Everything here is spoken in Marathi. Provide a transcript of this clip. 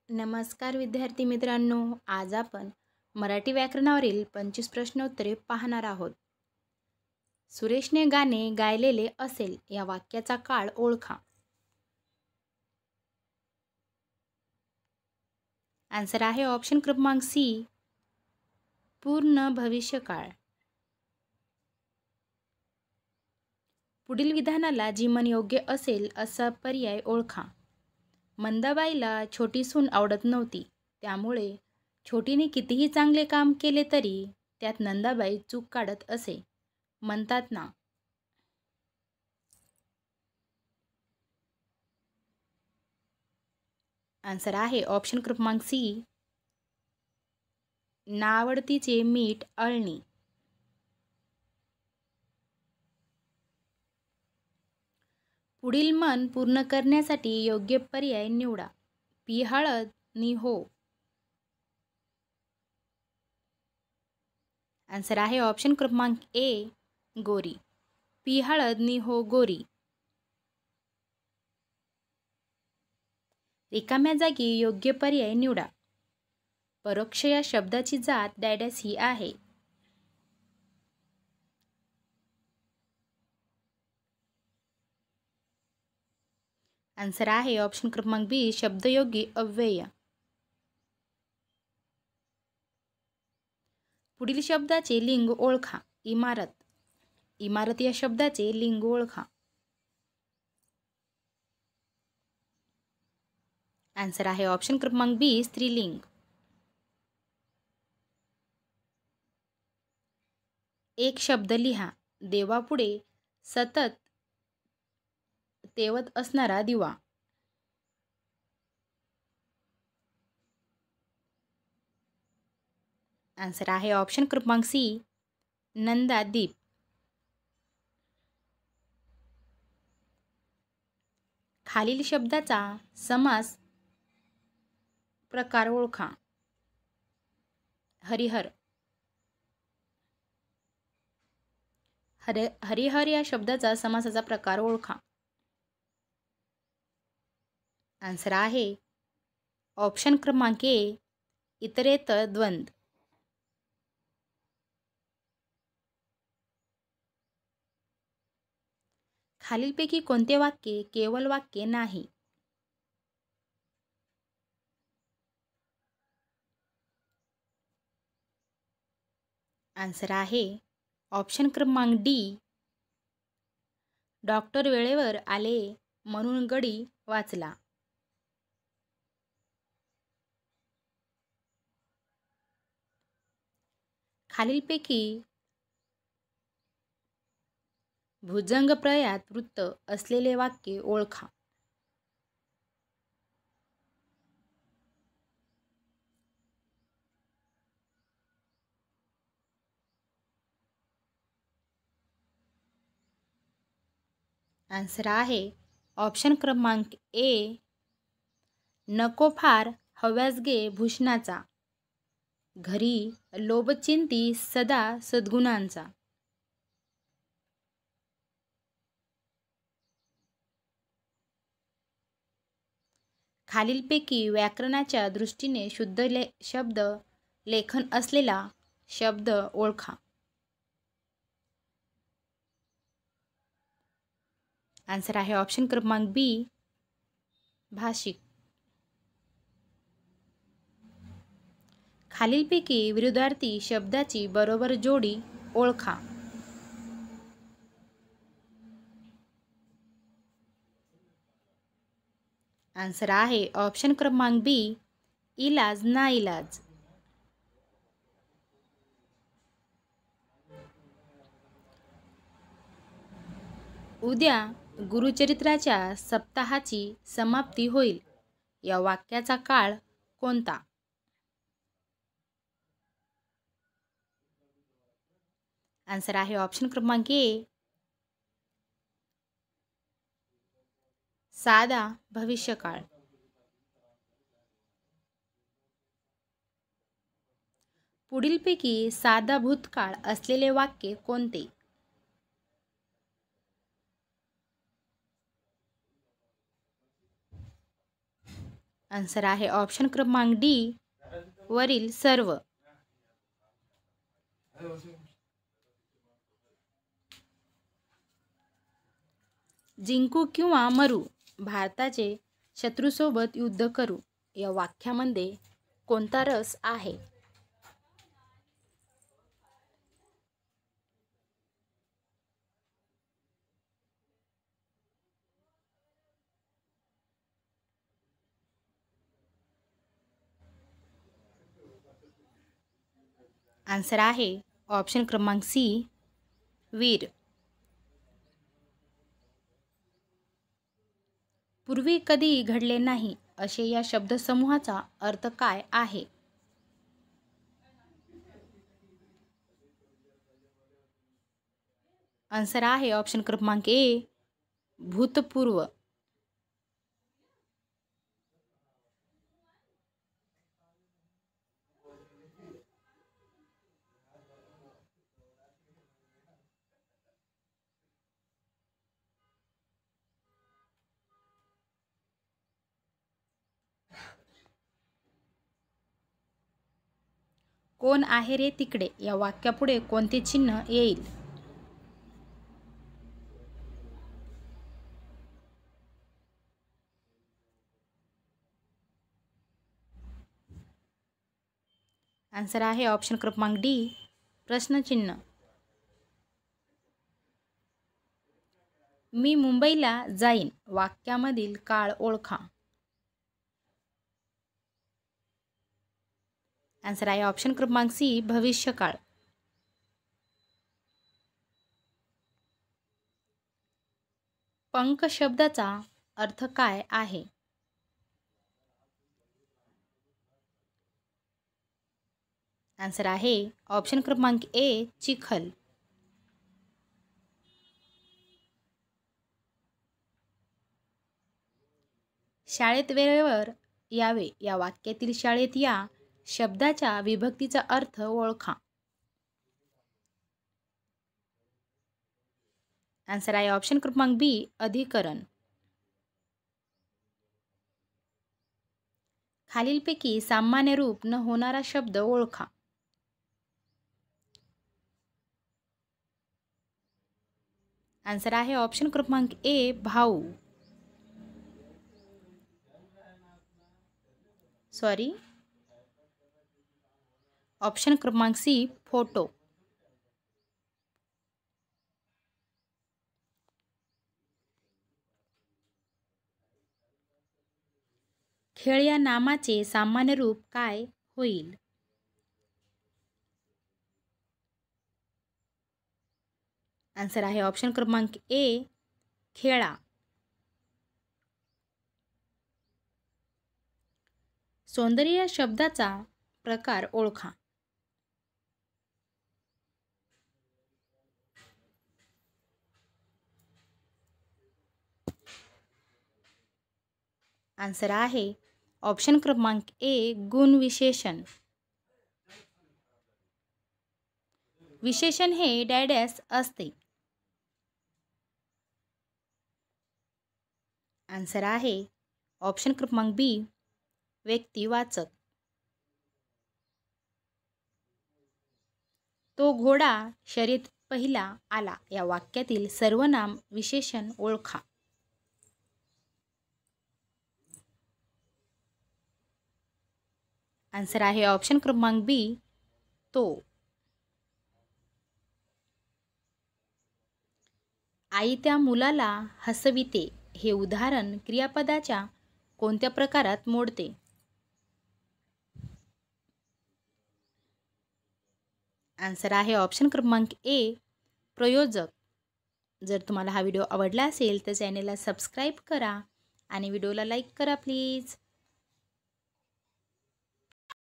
नमस्कार विद्यार्थी मित्रांनो, आज आपण मराठी व्याकरणावरील 25 प्रश्नोत्तरे पाहणार आहोत. सुरेशने गाणे गायलेले असेल या वाक्याचा काळ ओळखा. आन्सर आहे ऑप्शन क्रमांक सी, पूर्ण भविष्यकाळ. पुढील विधानाला जीवन योग्य असेल असा पर्याय ओळखा. मंदाबाईला छोटी सून आवडत नव्हती, त्यामुळे छोटीने कितीही चांगले काम केले तरी त्यात नंदाबाई चूक काढत असे, म्हणतात ना. आन्सर आहे ऑप्शन क्रमांक सी, नावडतीचे मीठ अळणी. पुढील मन पूर्ण करण्यासाठी योग्य पर्याय निवडा. पी हळद नि हो. आन्सर आहे ऑप्शन क्रमांक ए, गोरी. पी हळद नि हो गोरी. रिकाम्या जागी योग्य पर्याय निवडा. परोक्ष या शब्दाची जात डॅडॅस ही आहे. आन्सर आहे ऑप्शन क्रमांक बी, शब्दयोगी अव्यय. पुढील शब्दाचे लिंग ओळखा. इमारत. इमारत या शब्दाचे लिंग ओळखा. आन्सर आहे ऑप्शन क्रमांक बी, स्त्रीलिंग. एक शब्द लिहा. देवापुढे सतत तेवत असणारा दिवा. आन्सर आहे ऑप्शन क्रमांक सी, नंदादीप. खालील शब्दाचा समास प्रकार ओळखा. हरिहर. हरिहर या शब्दाचा समासाचा प्रकार ओळखा. आन्सर आहे ऑप्शन क्रमांक ए, इतरेतर द्वंद्व. खालीलपैकी कोणते वाक्य केवळ वाक्य नाही? आन्सर आहे ऑप्शन क्रमांक डी, डॉक्टर वेळेवर आले म्हणून गडी वाचला. खालीलपैकी भुजंगप्रयात वृत्त असलेले वाक्य ओळखा. आन्सर आहे ऑप्शन क्रमांक ए, नको फार हव्यास गे भूषणाचा, घरी लोभचिंती सदा सद्गुणांचा. खालीलपैकी व्याकरणाच्या दृष्टीने शुद्ध शब्द लेखन असलेला शब्द ओळखा. आन्सर आहे ऑप्शन क्रमांक बी, भाषिक. खालीलपैकी विरुद्धार्थी शब्दाची बरोबर जोडी ओळखा. आन्सर आहे ऑप्शन क्रमांक बी, इलाज ना इलाज. उद्या गुरुचरित्राच्या सप्ताहाची समाप्ती होईल या वाक्याचा काळ कोणता? आन्सर आहे ऑप्शन क्रमांक ए, साधा भविष्यकाळ. पुढीलपैकी साधा भूतकाळ असलेले वाक्य कोणते? आन्सर आहे ऑप्शन क्रमांक डी वरील सर्व. जिंकू किंवा मरू, भारताचे शत्रूसोबत युद्ध करू या वाक्यामध्ये कोणता रस आहे? आन्सर आहे ऑप्शन क्रमांक सी वीर. पूर्वी कधी घडले नाही असे या शब्दसमूहाचा अर्थ काय आहे? आन्सर आहे ऑप्शन क्रमांक ए भूतपूर्व. कोण आहे रे तिकडे या वाक्यापुढे कोणते चिन्ह येईल? आन्सर आहे ऑप्शन क्रमांक डी प्रश्नचिन्ह. मी मुंबईला जाईन वाक्यामधील काळ ओळखा. आन्सर आहे ऑप्शन क्रमांक सी भविष्यकाळ. पंख शब्दाचा अर्थ काय आहे? आन्सर आहे ऑप्शन क्रमांक ए चिखल. शाळेत वेळेवर यावे या वाक्यातील शाळेत या शब्दाच्या विभक्तीचा अर्थ ओळखा. आन्सर आहे ऑप्शन क्रमांक बी अधिकरण. खालीलपैकी सामान्य रूप न होणारा शब्द ओळखा. आन्सर आहे ऑप्शन क्रमांक ए भाऊ. ऑप्शन क्रमांक सी फोटो. खेळ या नामाचे सामान्य रूप काय होईल? आन्सर आहे ऑप्शन क्रमांक ए खेळा. सौंदर्य या शब्दाचा प्रकार ओळखा. आन्सर आहे ऑप्शन क्रमांक ए गुणविशेषण. विशेषण हे डॅडॅस असते. आन्सर आहे ऑप्शन क्रमांक बी व्यक्तिवाचक. तो घोडा शर्यत पहिला आला या वाक्यातील सर्वनाम विशेषण ओळखा. आन्सर आहे ऑप्शन क्रमांक बी तो. आई त्या मुलाला हसविते हे उदाहरण क्रियापदाच्या कोणत्या प्रकारात मोडते? आन्सर आहे ऑप्शन क्रमांक ए प्रयोजक. जर तुम्हाला हा व्हिडिओ आवडला असेल तर चॅनेलला सबस्क्राईब करा आणि व्हिडिओला लाईक करा प्लीज.